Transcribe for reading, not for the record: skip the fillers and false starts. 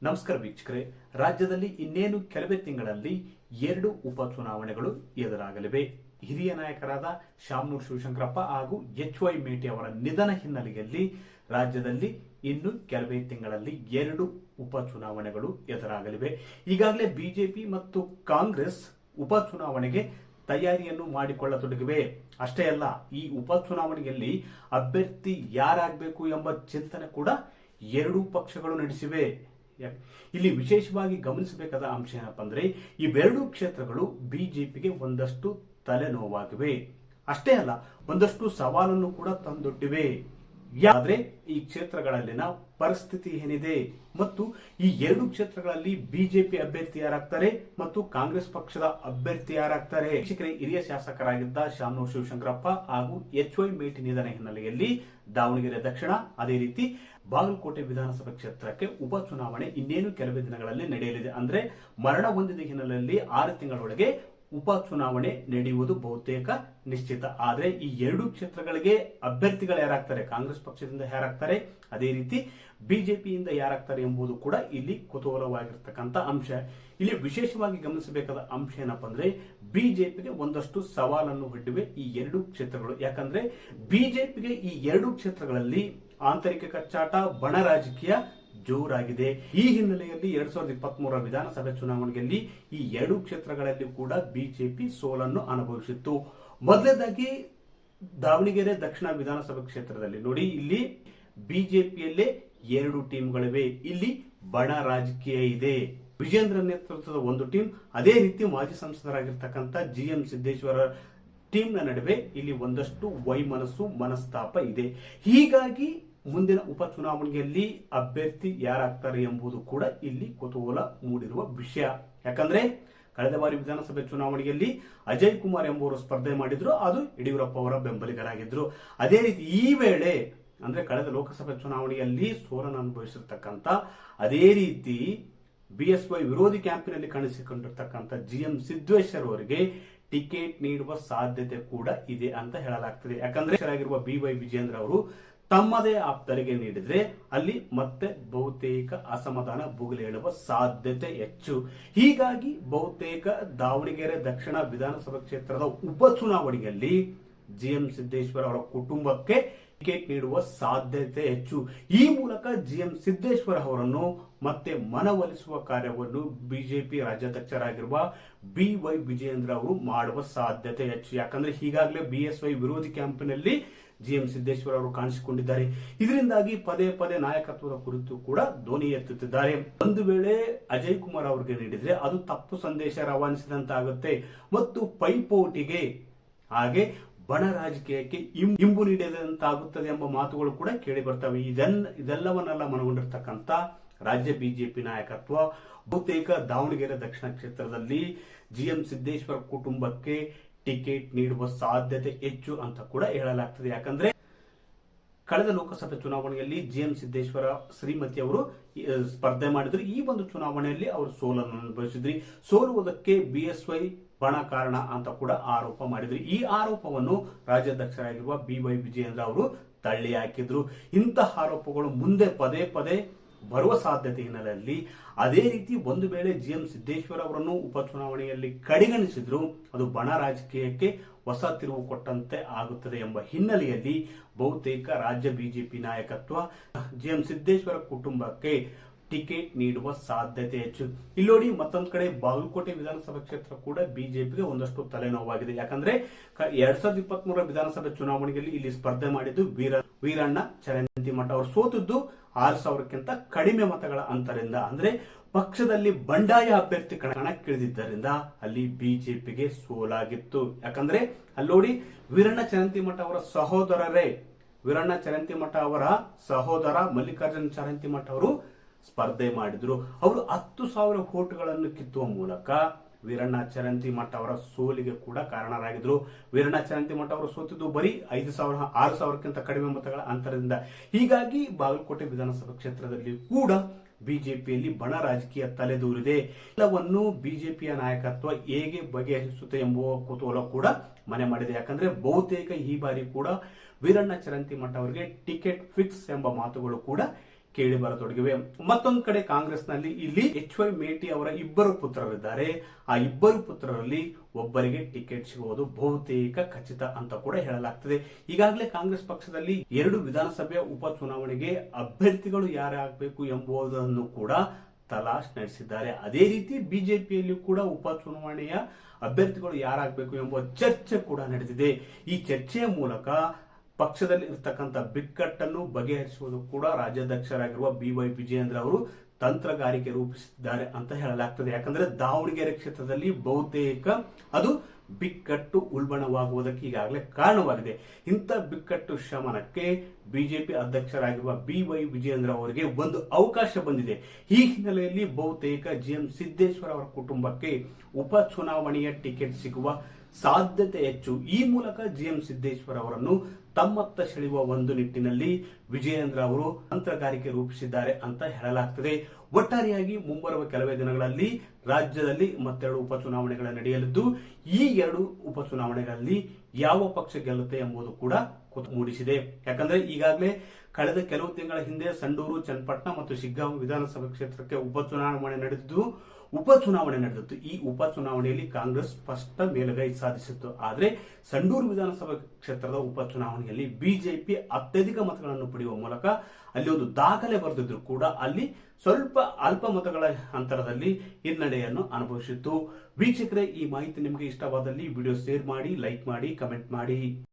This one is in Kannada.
ನಮಸ್ಕಾರ ವೀಕ್ಷಕರೇ, ರಾಜ್ಯದಲ್ಲಿ ಇನ್ನೇನು ಕೆಲವೇ ತಿಂಗಳಲ್ಲಿ 2 ಉಪಚುನಾವಣೆಗಳು ಎದುರಾಗಲಿವೆ. ಹಿರಿಯ ನಾಯಕರಾದ ಶಾಮನೂರು ಶಿವಶಂಕರಪ್ಪ ಹಾಗೂ ಎಚ್.ವೈ. ಮೇಟಿ ಅವರ ನಿಧನ ಹಿನ್ನೆಲೆಯಲ್ಲಿ ರಾಜ್ಯದಲ್ಲಿ ಇನ್ನು ಕೆಲವೇ ತಿಂಗಳಲ್ಲಿ 2 ಉಪಚುನಾವಣೆಗಳು ಎದುರಾಗಲಿವೆ. ಈಗಾಗಲೇ ಬಿಜೆಪಿ ಮತ್ತು ಕಾಂಗ್ರೆಸ್ ಉಪಚುನಾವಣೆಗೆ ತಯಾರಿಯನ್ನು ಮಾಡಿಕೊಳ್ಳತೊಡಗಿವೆ. ಅಷ್ಟೇ ಅಲ್ಲ, ಈ ಉಪಚುನಾವಣೆಯಲ್ಲಿ ಅಭ್ಯರ್ಥಿ ಯಾರಾಗಬೇಕು ಎಂಬ ಚಿಂತನೆ ಕೂಡ 2 ಪಕ್ಷಗಳು ನಡೆಸಿವೆ. ಇಲ್ಲಿ ವಿಶೇಷವಾಗಿ ಗಮನಿಸಬೇಕಾದ ಅಂಶ ಏನಪ್ಪಾ ಅಂದ್ರೆ, ಇವೆರಡೂ ಕ್ಷೇತ್ರಗಳು ಬಿಜೆಪಿಗೆ ಒಂದಷ್ಟು ತಲೆನೋವಾಗಿವೆ. ಅಷ್ಟೇ ಅಲ್ಲ, ಒಂದಷ್ಟು ಸವಾಲನ್ನು ಕೂಡ ತಂದೊಡ್ಡಿವೆ. ಆದ್ರೆ ಈ ಕ್ಷೇತ್ರಗಳಲ್ಲಿನ ಪರಿಸ್ಥಿತಿ ಏನಿದೆ ಮತ್ತು ಈ 2 ಕ್ಷೇತ್ರಗಳಲ್ಲಿ ಬಿಜೆಪಿ ಅಭ್ಯರ್ಥಿ ಯಾರಾಗ್ತಾರೆ ಮತ್ತು ಕಾಂಗ್ರೆಸ್ ಪಕ್ಷದ ಅಭ್ಯರ್ಥಿ ಯಾರಾಗ್ತಾರೆ. ಹಿರಿಯ ಶಾಸಕರಾಗಿದ್ದ ಶಾಮನೂರು ಶಿವಶಂಕರಪ್ಪ ಹಾಗೂ ಎಚ್.ವೈ. ಮೇಟಿ ನಿಧನ ಹಿನ್ನೆಲೆಯಲ್ಲಿ ದಾವಣಗೆರೆ ದಕ್ಷಿಣ, ಅದೇ ರೀತಿ ಬಾಗಲಕೋಟೆ ವಿಧಾನಸಭಾ ಕ್ಷೇತ್ರಕ್ಕೆ ಉಪಚುನಾವಣೆ ಇನ್ನೇನು ಕೆಲವೇ ದಿನಗಳಲ್ಲಿ ನಡೆಯಲಿದೆ. ಅಂದ್ರೆ ಮರಣ ಹೊಂದಿದ ಹಿನ್ನೆಲೆಯಲ್ಲಿ 6 ತಿಂಗಳೊಳಗೆ ಉಪಚುನಾವಣೆ ನಡೆಯುವುದು ಬಹುತೇಕ ನಿಶ್ಚಿತ. ಆದ್ರೆ ಈ 2 ಕ್ಷೇತ್ರಗಳಿಗೆ ಅಭ್ಯರ್ಥಿಗಳು ಯಾರಾಗ್ತಾರೆ, ಕಾಂಗ್ರೆಸ್ ಪಕ್ಷದಿಂದ ಯಾರಾಗ್ತಾರೆ, ಅದೇ ರೀತಿ ಬಿಜೆಪಿಯಿಂದ ಯಾರಾಗ್ತಾರೆ ಎಂಬುದು ಕೂಡ ಇಲ್ಲಿ ಕುತೂಹಲವಾಗಿರ್ತಕ್ಕಂಥ ಅಂಶ. ಇಲ್ಲಿ ವಿಶೇಷವಾಗಿ ಗಮನಿಸಬೇಕಾದ ಅಂಶ ಏನಪ್ಪಾ ಅಂದ್ರೆ, ಬಿಜೆಪಿಗೆ ಒಂದಷ್ಟು ಸವಾಲನ್ನು ಒಡ್ಡಿವೆ ಈ 2 ಕ್ಷೇತ್ರಗಳು. ಯಾಕಂದ್ರೆ ಬಿಜೆಪಿಗೆ ಈ 2 ಕ್ಷೇತ್ರಗಳಲ್ಲಿ ಆಂತರಿಕ ಕಚ್ಚಾಟ, ಬಣ ರಾಜಕೀಯ ಜೋರಾಗಿದೆ. ಈ ಹಿನ್ನೆಲೆಯಲ್ಲಿ 2023 ವಿಧಾನಸಭೆ ಚುನಾವಣೆಯಲ್ಲಿ ಈ 2 ಕ್ಷೇತ್ರಗಳಲ್ಲಿ ಕೂಡ ಬಿಜೆಪಿ ಸೋಲನ್ನು ಅನುಭವಿಸಿತ್ತು. ಮೊದಲನೇದಾಗಿ ದಾವಣಗೆರೆ ದಕ್ಷಿಣ ವಿಧಾನಸಭಾ ಕ್ಷೇತ್ರದಲ್ಲಿ ನೋಡಿ, ಇಲ್ಲಿ ಬಿಜೆಪಿಯಲ್ಲೇ 2 ಟೀಮ್ಗಳಿವೆ. ಇಲ್ಲಿ ಬಣ ರಾಜಕೀಯ ಇದೆ. ವಿಜೇಂದ್ರ ನೇತೃತ್ವದ ಒಂದು ಟೀಮ್, ಅದೇ ರೀತಿ ಮಾಜಿ ಸಂಸದರಾಗಿರ್ತಕ್ಕಂಥ ಜಿ.ಎಂ. ಸಿದ್ದೇಶ್ವರ ಟೀಮ್ನ ನಡುವೆ ಇಲ್ಲಿ ಒಂದಷ್ಟು ವೈಮನಸ್ಸು, ಮನಸ್ತಾಪ ಇದೆ. ಹೀಗಾಗಿ ಮುಂದಿನ ಉಪಚುನಾವಣೆಯಲ್ಲಿ ಅಭ್ಯರ್ಥಿ ಯಾರಾಗ್ತಾರೆ ಎಂಬುದು ಕೂಡ ಇಲ್ಲಿ ಕುತೂಹಲ ಮೂಡಿರುವ ವಿಷಯ. ಯಾಕಂದ್ರೆ ಕಳೆದ ಬಾರಿ ವಿಧಾನಸಭೆ ಚುನಾವಣೆಯಲ್ಲಿ ಅಜಯ್ ಕುಮಾರ್ ಎಂಬುವರು ಸ್ಪರ್ಧೆ ಮಾಡಿದ್ರು, ಅದು ಯಡಿಯೂರಪ್ಪ ಅವರ ಬೆಂಬಲಿಗರಾಗಿದ್ರು. ಅದೇ ರೀತಿ ಈ ವೇಳೆ ಅಂದ್ರೆ ಕಳೆದ ಲೋಕಸಭೆ ಚುನಾವಣೆಯಲ್ಲಿ ಸೋಲನ್ನು ಅನುಭವಿಸಿರ್ತಕ್ಕಂಥ, ಅದೇ ರೀತಿ ಬಿಎಸ್ವೈ ವಿರೋಧಿ ಕ್ಯಾಂಪಿನಲ್ಲಿ ಕಾಣಿಸಿಕೊಂಡಿರ್ತಕ್ಕಂಥ ಜಿ.ಎಂ. ಸಿದ್ದೇಶ್ವರ್ ಅವರಿಗೆ ಟಿಕೆಟ್ ನೀಡುವ ಸಾಧ್ಯತೆ ಕೂಡ ಇದೆ ಅಂತ ಹೇಳಲಾಗ್ತದೆ. ಯಾಕಂದ್ರೆ ಬಿ.ವೈ. ವಿಜೇಂದ್ರ ಅವರು ತಮ್ಮದೇ ಆಪ್ತರಿಗೆ ನೀಡಿದ್ರೆ ಅಲ್ಲಿ ಮತ್ತೆ ಬಹುತೇಕ ಅಸಮಾಧಾನ ಭುಗಿಲೇಳುವ ಸಾಧ್ಯತೆ ಹೆಚ್ಚು. ಹೀಗಾಗಿ ಬಹುತೇಕ ದಾವಣಗೆರೆ ದಕ್ಷಿಣ ವಿಧಾನಸಭಾ ಕ್ಷೇತ್ರದ ಉಪಚುನಾವಣೆಯಲ್ಲಿ ಜಿ.ಎಂ. ಸಿದ್ದೇಶ್ವರ ಅವರ ಕುಟುಂಬಕ್ಕೆ ಟಿಕೆಟ್ ನೀಡುವ ಸಾಧ್ಯತೆ ಹೆಚ್ಚು. ಈ ಮೂಲಕ ಜಿ.ಎಂ. ಸಿದ್ದೇಶ್ವರ ಅವರನ್ನು ಮತ್ತೆ ಮನವೊಲಿಸುವ ಕಾರ್ಯವನ್ನು ಬಿಜೆಪಿ ರಾಜ್ಯಾಧ್ಯಕ್ಷರಾಗಿರುವ ಬಿ.ವೈ. ವಿಜೇಂದ್ರ ಅವರು ಮಾಡುವ ಸಾಧ್ಯತೆ ಹೆಚ್ಚು. ಯಾಕಂದ್ರೆ ಈಗಾಗಲೇ ಬಿಎಸ್ವೈ ವಿರೋಧಿ ಕ್ಯಾಂಪಿನಲ್ಲಿ ಜಿ.ಎಂ. ಸಿದ್ದೇಶ್ವರ ಅವರು ಕಾಣಿಸಿಕೊಂಡಿದ್ದಾರೆ. ಇದರಿಂದಾಗಿ ಪದೇ ಪದೇ ನಾಯಕತ್ವದ ಕುರಿತು ಕೂಡ ಧ್ವನಿ ಎತ್ತುತ್ತಿದ್ದಾರೆ. ಒಂದು ವೇಳೆ ಅಜಯ್ ಕುಮಾರ್ ಅವರಿಗೆ ನೀಡಿದ್ರೆ ಅದು ತಪ್ಪು ಸಂದೇಶ ರವಾನಿಸಿದಂತಾಗುತ್ತೆ ಮತ್ತು ಪೈಪೋಟಿಗೆ ಹಾಗೆ ಬಣ ರಾಜಕೀಯಕ್ಕೆ ಇಂಬು ನೀಡಿದಂತಾಗುತ್ತದೆ ಎಂಬ ಮಾತುಗಳು ಕೂಡ ಕೇಳಿ ಬರ್ತವೆ. ಇದೆಲ್ಲವನ್ನೆಲ್ಲ ಮನಗೊಂಡಿರ್ತಕ್ಕಂಥ ರಾಜ್ಯ ಬಿಜೆಪಿ ನಾಯಕತ್ವ ಬಹುತೇಕ ದಾವಣಗೆರೆ ದಕ್ಷಿಣ ಕ್ಷೇತ್ರದಲ್ಲಿ ಜಿ.ಎಂ. ಸಿದ್ದೇಶ್ವರ ಕುಟುಂಬಕ್ಕೆ ಟಿಕೆಟ್ ನೀಡುವ ಸಾಧ್ಯತೆ ಹೆಚ್ಚು ಅಂತ ಕೂಡ ಹೇಳಲಾಗ್ತದೆ. ಯಾಕಂದ್ರೆ ಕಳೆದ ಲೋಕಸಭೆ ಚುನಾವಣೆಯಲ್ಲಿ ಜಿ.ಎಂ. ಸಿದ್ದೇಶ್ವರ ಶ್ರೀಮತಿ ಅವರು ಸ್ಪರ್ಧೆ ಮಾಡಿದ್ರು. ಈ ಒಂದು ಚುನಾವಣೆಯಲ್ಲಿ ಅವರು ಸೋಲನ್ನು ಅನುಭವಿಸಿದ್ರಿ. ಸೋಲುವುದಕ್ಕೆ ಬಿಎಸ್ವೈ ಬಣ ಕಾರಣ ಅಂತ ಕೂಡ ಆರೋಪ ಮಾಡಿದ್ರು. ಈ ಆರೋಪವನ್ನು ರಾಜ್ಯಾಧ್ಯಕ್ಷರಾಗಿರುವ ಬಿ.ವೈ. ವಿಜೇಂದ್ರ ಅವರು ತಳ್ಳಿ ಹಾಕಿದ್ರು. ಇಂತಹ ಆರೋಪಗಳು ಮುಂದೆ ಪದೇ ಪದೇ ಬರುವ ಸಾಧ್ಯತೆ ಹಿನ್ನೆಲೆಯಲ್ಲಿ, ಅದೇ ರೀತಿ ಒಂದು ವೇಳೆ ಜಿ.ಎಂ. ಸಿದ್ದೇಶ್ವರ ಅವರನ್ನು ಉಪಚುನಾವಣೆಯಲ್ಲಿ ಕಡೆಗಣಿಸಿದ್ರು ಅದು ಬಣ ರಾಜಕೀಯಕ್ಕೆ ಹೊಸ ತಿರುವು ಕೊಟ್ಟಂತೆ ಆಗುತ್ತದೆ ಎಂಬ ಹಿನ್ನೆಲೆಯಲ್ಲಿ ಬಹುತೇಕ ರಾಜ್ಯ ಬಿಜೆಪಿ ನಾಯಕತ್ವ ಜಿ.ಎಂ. ಸಿದ್ದೇಶ್ವರ ಕುಟುಂಬಕ್ಕೆ ಟಿಕೆಟ್ ನೀಡುವ ಸಾಧ್ಯತೆ ಹೆಚ್ಚು. ಇಲ್ಲಿ ನೋಡಿ, ಮತ್ತೊಂದು ಕಡೆ ಬಾಗಲಕೋಟೆ ವಿಧಾನಸಭಾ ಕ್ಷೇತ್ರ ಕೂಡ ಬಿಜೆಪಿಗೆ ಒಂದಷ್ಟು ತಲೆನೋವಾಗಿದೆ. ಯಾಕಂದ್ರೆ 2023 ವಿಧಾನಸಭೆ ಚುನಾವಣೆಯಲ್ಲಿ ಇಲ್ಲಿ ಸ್ಪರ್ಧೆ ಮಾಡಿದ್ದು ವೀರಣ್ಣ ಚರಂತಿಮಠ ಅವರು ಸೋತಿದ್ದು 6,000ಕ್ಕಿಂತ ಕಡಿಮೆ ಮತಗಳ ಅಂತರದಿಂದ. ಅಂದ್ರೆ ಪಕ್ಷದಲ್ಲಿ ಬಂಡಾಯ ಅಭ್ಯರ್ಥಿ ಕಣಕ್ಕಿಳಿದಿದ್ದರಿಂದ ಅಲ್ಲಿ ಬಿಜೆಪಿಗೆ ಸೋಲಾಗಿತ್ತು. ಯಾಕಂದ್ರೆ ಅಲ್ಲಿ ನೋಡಿ, ವೀರಣ್ಣ ಚರಂತಿಮಠ ಅವರ ಸಹೋದರರೇ, ವೀರಣ್ಣ ಚರಂತಿಮಠ ಅವರ ಸಹೋದರ ಮಲ್ಲಿಕಾರ್ಜುನ ಚರಂತಿಮಠ ಅವರು ಸ್ಪರ್ಧೆ ಮಾಡಿದ್ರು. ಅವರು 10,000 ವೋಟ್ಗಳನ್ನು ಕಿತ್ತುವ ಮೂಲಕ ವೀರಣ್ಣ ಚರಂತಿಮಠ ಅವರ ಸೋಲಿಗೆ ಕೂಡ ಕಾರಣರಾಗಿದ್ರು. ವೀರಣ್ಣ ಚರಂತಿಮಠ ಅವರು ಸೋತಿದ್ದು ಬರೀ 6,000ಕ್ಕಿಂತ ಕಡಿಮೆ ಮತಗಳ ಅಂತರದಿಂದ. ಹೀಗಾಗಿ ಬಾಗಲಕೋಟೆ ವಿಧಾನಸಭಾ ಕ್ಷೇತ್ರದಲ್ಲಿ ಕೂಡ ಬಿಜೆಪಿಯಲ್ಲಿ ಬಣ ರಾಜಕೀಯ ತಲೆದೂರಿದೆ. ಎಲ್ಲವನ್ನು ಬಿಜೆಪಿಯ ನಾಯಕತ್ವ ಹೇಗೆ ಬಗೆಹರಿಸುತ್ತೆ ಎಂಬುವ ಕುತೂಹಲ ಕೂಡ ಮನೆ ಮಾಡಿದೆ. ಯಾಕಂದ್ರೆ ಬಹುತೇಕ ಈ ಬಾರಿ ಕೂಡ ವೀರಣ್ಣ ಚರಂತಿಮಠ ಅವರಿಗೆ ಟಿಕೆಟ್ ಫಿಕ್ಸ್ ಎಂಬ ಮಾತುಗಳು ಕೂಡ ಕೇಳಿ ಬರತೊಡಗಿವೆ. ಮತ್ತೊಂದು ಕಡೆ ಕಾಂಗ್ರೆಸ್ನಲ್ಲಿ ಇಲ್ಲಿ HY ಮೇಟಿ ಅವರ ಇಬ್ಬರು ಪುತ್ರರಿದ್ದಾರೆ. ಆ ಇಬ್ಬರು ಪುತ್ರರಲ್ಲಿ ಒಬ್ಬರಿಗೆ ಟಿಕೆಟ್ ಸಿಗುವುದು ಬಹುತೇಕ ಖಚಿತ ಅಂತ ಕೂಡ ಹೇಳಲಾಗ್ತದೆ. ಈಗಾಗಲೇ ಕಾಂಗ್ರೆಸ್ ಪಕ್ಷದಲ್ಲಿ 2 ವಿಧಾನಸಭೆಯ ಉಪಚುನಾವಣೆಗೆ ಅಭ್ಯರ್ಥಿಗಳು ಯಾರಾಗಬೇಕು ಎಂಬುದನ್ನು ಕೂಡ ತಲಾಶ್ ನಡೆಸಿದ್ದಾರೆ. ಅದೇ ರೀತಿ ಬಿಜೆಪಿಯಲ್ಲಿ ಕೂಡ ಉಪಚುನಾವಣೆಯ ಅಭ್ಯರ್ಥಿಗಳು ಯಾರಾಗಬೇಕು ಎಂಬ ಚರ್ಚೆ ಕೂಡ ನಡೆದಿದೆ. ಈ ಚರ್ಚೆಯ ಮೂಲಕ ಪಕ್ಷದಲ್ಲಿ ಇರ್ತಕ್ಕಂಥ ಬಿಕ್ಕಟ್ಟನ್ನು ಬಗೆಹರಿಸುವುದು ಕೂಡ ರಾಜ್ಯಾಧ್ಯಕ್ಷರಾಗಿರುವ BY ವಿಜಯೇಂದ್ರ ಅವರು ತಂತ್ರಗಾರಿಕೆ ರೂಪಿಸಿದ್ದಾರೆ ಅಂತ ಹೇಳಲಾಗ್ತದೆ. ಯಾಕಂದ್ರೆ ದಾವಣಗೆರೆ ಕ್ಷೇತ್ರದಲ್ಲಿ ಬಹುತೇಕ ಅದು ಬಿಕ್ಕಟ್ಟು ಉಲ್ಬಣವಾಗುವುದಕ್ಕೆ ಈಗಾಗಲೇ ಕಾರಣವಾಗಿದೆ. ಇಂಥ ಬಿಕ್ಕಟ್ಟು ಶಮನಕ್ಕೆ ಬಿಜೆಪಿ ಅಧ್ಯಕ್ಷರಾಗಿರುವ BY ವಿಜಯೇಂದ್ರ ಅವರಿಗೆ ಒಂದು ಅವಕಾಶ ಬಂದಿದೆ. ಈ ಹಿನ್ನೆಲೆಯಲ್ಲಿ ಬಹುತೇಕ GM ಸಿದ್ದೇಶ್ವರ ಅವರ ಕುಟುಂಬಕ್ಕೆ ಉಪಚುನಾವಣೆಯ ಟಿಕೆಟ್ ಸಿಗುವ ಸಾಧ್ಯತೆ ಹೆಚ್ಚು. ಈ ಮೂಲಕ GM ಸಿದ್ದೇಶ್ವರ ಅವರನ್ನು ತಮ್ಮತ್ತ ಸೆಳೆಯುವ ಒಂದು ನಿಟ್ಟಿನಲ್ಲಿ ವಿಜಯೇಂದ್ರ ಅವರು ತಂತ್ರಗಾರಿಕೆ ರೂಪಿಸಿದ್ದಾರೆ ಅಂತ ಹೇಳಲಾಗ್ತದೆ. ಒಟ್ಟಾರೆಯಾಗಿ ಮುಂಬರುವ ಕೆಲವೇ ದಿನಗಳಲ್ಲಿ ರಾಜ್ಯದಲ್ಲಿ ಮತ್ತೆರಡು ಉಪಚುನಾವಣೆಗಳು ನಡೆಯಲಿದ್ದು, ಈ 2 ಉಪಚುನಾವಣೆಗಳಲ್ಲಿ ಯಾವ ಪಕ್ಷ ಗೆಲ್ಲುತ್ತೆ ಎಂಬುದು ಕೂಡ ಮೂಡಿಸಿದೆ. ಯಾಕಂದ್ರೆ ಈಗಾಗಲೇ ಕಳೆದ ಕೆಲವು ತಿಂಗಳ ಹಿಂದೆ ಸಂಡೂರು, ಚನ್ನಪಟ್ಟಣ ಮತ್ತು ಶಿಗ್ಗಾಂವ್ ವಿಧಾನಸಭಾ ಕ್ಷೇತ್ರಕ್ಕೆ ಉಪಚುನಾವಣೆ ನಡೆದಿತ್ತು. ಈ ಉಪಚುನಾವಣೆಯಲ್ಲಿ ಕಾಂಗ್ರೆಸ್ ಸ್ಪಷ್ಟ ಮೇಲುಗೈ ಸಾಧಿಸಿತ್ತು. ಆದರೆ ಸಂಡೂರು ವಿಧಾನಸಭಾ ಕ್ಷೇತ್ರದ ಉಪಚುನಾವಣೆಯಲ್ಲಿ ಬಿಜೆಪಿ ಅತ್ಯಧಿಕ ಮತಗಳನ್ನು ಪಡೆಯುವ ಮೂಲಕ ಅಲ್ಲಿ ಒಂದು ದಾಖಲೆ ಬರೆದಿದ್ರು ಕೂಡ ಅಲ್ಲಿ ಸ್ವಲ್ಪ ಅಲ್ಪ ಮತಗಳ ಅಂತರದಲ್ಲಿ ಹಿನ್ನಡೆಯನ್ನು ಅನುಭವಿಸಿತ್ತು. ವೀಕ್ಷಕರೇ, ಈ ಮಾಹಿತಿ ನಿಮಗೆ ಇಷ್ಟವಾದಲ್ಲಿ ವಿಡಿಯೋ ಶೇರ್ ಮಾಡಿ, ಲೈಕ್ ಮಾಡಿ, ಕಮೆಂಟ್ ಮಾಡಿ.